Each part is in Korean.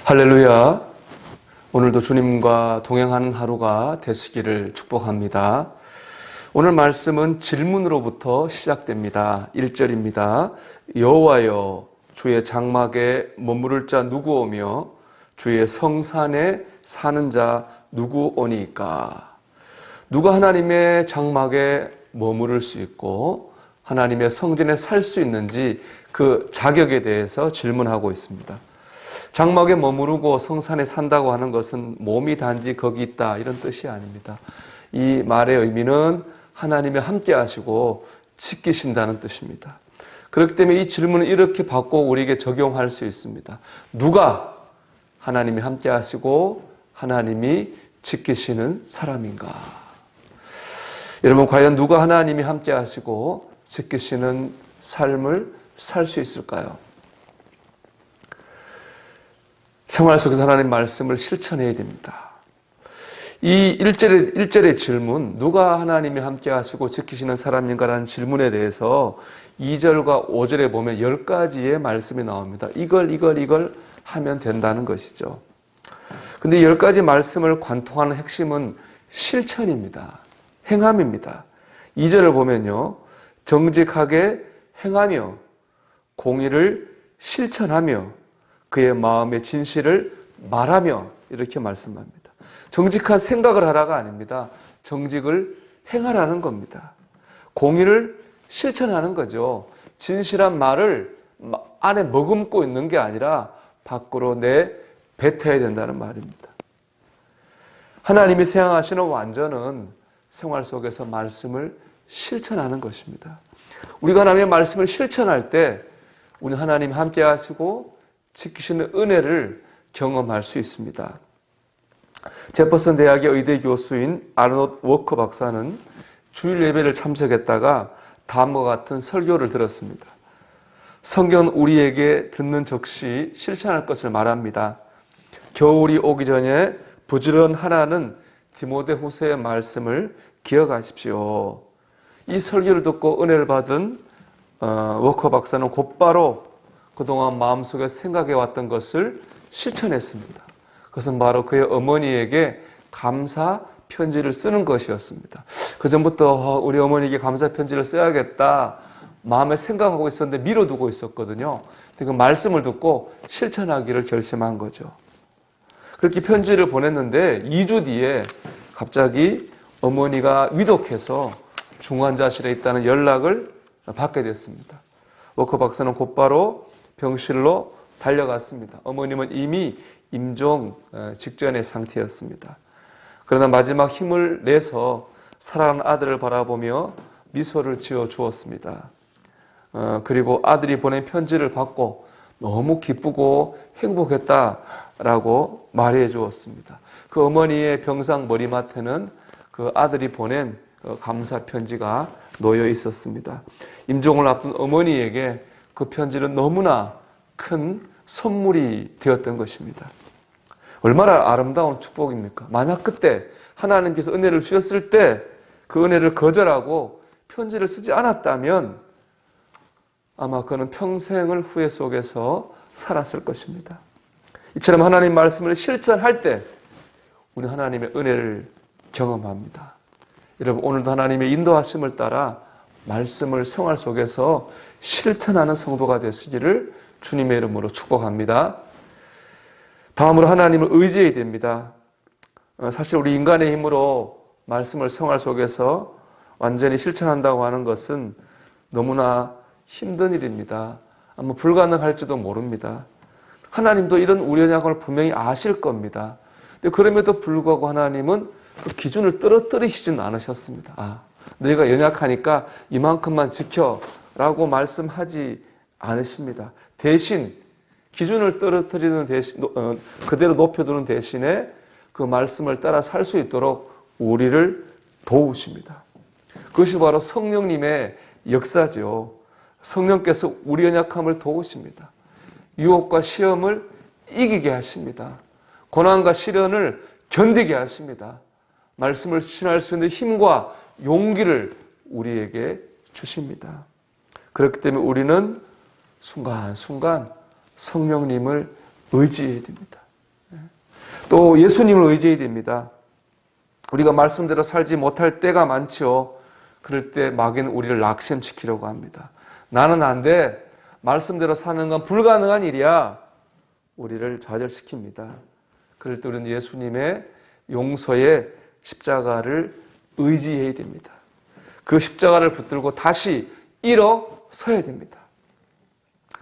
할렐루야. 오늘도 주님과 동행하는 하루가 되시기를 축복합니다. 오늘 말씀은 질문으로부터 시작됩니다. 1절입니다. 여호와여, 주의 장막에 머무를 자 누구 오며 주의 성산에 사는 자 누구 오니까? 누가 하나님의 장막에 머무를 수 있고 하나님의 성전에 살 수 있는지 그 자격에 대해서 질문하고 있습니다. 장막에 머무르고 성산에 산다고 하는 것은 몸이 단지 거기 있다 이런 뜻이 아닙니다. 이 말의 의미는 하나님이 함께 하시고 지키신다는 뜻입니다. 그렇기 때문에 이 질문을 이렇게 바꿔 우리에게 적용할 수 있습니다. 누가 하나님이 함께 하시고 하나님이 지키시는 사람인가? 여러분, 과연 누가 하나님이 함께 하시고 지키시는 삶을 살 수 있을까요? 생활 속에서 하나님 말씀을 실천해야 됩니다. 이 1절의 질문, 누가 하나님이 함께 하시고 지키시는 사람인가라는 질문에 대해서 2절과 5절에 보면 10가지의 말씀이 나옵니다. 이걸 하면 된다는 것이죠. 근데 10가지 말씀을 관통하는 핵심은 실천입니다. 행함입니다. 2절을 보면요, 정직하게 행하며 공의를 실천하며 그의 마음의 진실을 말하며 이렇게 말씀합니다. 정직한 생각을 하라가 아닙니다. 정직을 행하라는 겁니다. 공의를 실천하는 거죠. 진실한 말을 안에 머금고 있는 게 아니라 밖으로 뱉어야 된다는 말입니다. 하나님이 생각하시는 완전은 생활 속에서 말씀을 실천하는 것입니다. 우리가 하나님의 말씀을 실천할 때 우리 하나님이 함께 하시고 지키시는 은혜를 경험할 수 있습니다. 제퍼슨 대학의 의대 교수인 아르노드 워커 박사는 주일 예배를 참석했다가 다음과 같은 설교를 들었습니다. 성경은 우리에게 듣는 즉시 실천할 것을 말합니다. 겨울이 오기 전에 부지런하라는 디모데후서의 말씀을 기억하십시오. 이 설교를 듣고 은혜를 받은 워커 박사는 곧바로 그동안 마음속에 생각해왔던 것을 실천했습니다. 그것은 바로 그의 어머니에게 감사 편지를 쓰는 것이었습니다. 그 전부터 우리 어머니에게 감사 편지를 써야겠다 마음에 생각하고 있었는데 미뤄두고 있었거든요. 그 말씀을 듣고 실천하기를 결심한 거죠. 그렇게 편지를 보냈는데 2주 뒤에 갑자기 어머니가 위독해서 중환자실에 있다는 연락을 받게 됐습니다. 워커 박사는 곧바로 병실로 달려갔습니다. 어머님은 이미 임종 직전의 상태였습니다. 그러나 마지막 힘을 내서 사랑하는 아들을 바라보며 미소를 지어 주었습니다. 그리고 아들이 보낸 편지를 받고 너무 기쁘고 행복했다라고 말해 주었습니다. 그 어머니의 병상 머리맡에는 그 아들이 보낸 감사 편지가 놓여 있었습니다. 임종을 앞둔 어머니에게 그 편지는 너무나 큰 선물이 되었던 것입니다. 얼마나 아름다운 축복입니까? 만약 그때 하나님께서 은혜를 주셨을 때 그 은혜를 거절하고 편지를 쓰지 않았다면 아마 그는 평생을 후회 속에서 살았을 것입니다. 이처럼 하나님 말씀을 실천할 때 우리 하나님의 은혜를 경험합니다. 여러분, 오늘도 하나님의 인도하심을 따라 말씀을 생활 속에서 실천하는 성도가 되시기를 주님의 이름으로 축복합니다. 다음으로 하나님을 의지해야 됩니다. 사실 우리 인간의 힘으로 말씀을 생활 속에서 완전히 실천한다고 하는 것은 너무나 힘든 일입니다. 아마 불가능할지도 모릅니다. 하나님도 이런 우리 연약함을 분명히 아실 겁니다. 그럼에도 불구하고 하나님은 그 기준을 떨어뜨리시진 않으셨습니다. 너희가 연약하니까 이만큼만 지켜라고 말씀하지 않으십니다. 대신 기준을 떨어뜨리는 대신 그대로 높여두는 대신에 그 말씀을 따라 살 수 있도록 우리를 도우십니다. 그것이 바로 성령님의 역사죠. 성령께서 우리 연약함을 도우십니다. 유혹과 시험을 이기게 하십니다. 고난과 시련을 견디게 하십니다. 말씀을 실천할 수 있는 힘과 용기를 우리에게 주십니다. 그렇기 때문에 우리는 순간순간 성령님을 의지해야 됩니다. 또 예수님을 의지해야 됩니다. 우리가 말씀대로 살지 못할 때가 많죠. 그럴 때 마귀는 우리를 낙심시키려고 합니다. 나는 안 돼. 말씀대로 사는 건 불가능한 일이야. 우리를 좌절시킵니다. 그럴 때 우리는 예수님의 용서의 십자가를 의지해야 됩니다. 그 십자가를 붙들고 다시 일어서야 됩니다.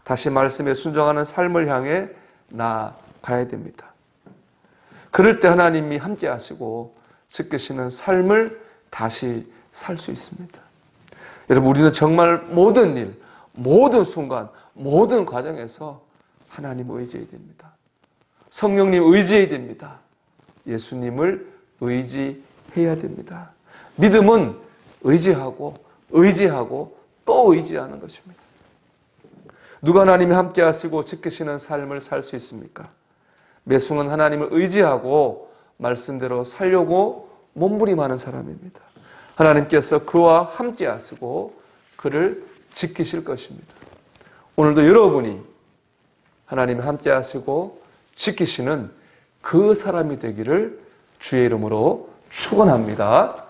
다시 말씀에 순종하는 삶을 향해 나아가야 됩니다. 그럴 때 하나님이 함께 하시고 지키시는 삶을 다시 살 수 있습니다. 여러분, 우리는 정말 모든 일, 모든 순간, 모든 과정에서 하나님을 의지해야 됩니다. 성령님 의지해야 됩니다. 예수님을 의지해야 됩니다. 믿음은 의지하고 또 의지하는 것입니다. 누가 하나님이 함께 하시고 지키시는 삶을 살 수 있습니까? 매 순간 하나님을 의지하고 말씀대로 살려고 몸부림하는 사람입니다. 하나님께서 그와 함께 하시고 그를 지키실 것입니다. 오늘도 여러분이 하나님이 함께 하시고 지키시는 그 사람이 되기를 주의 이름으로 축원합니다.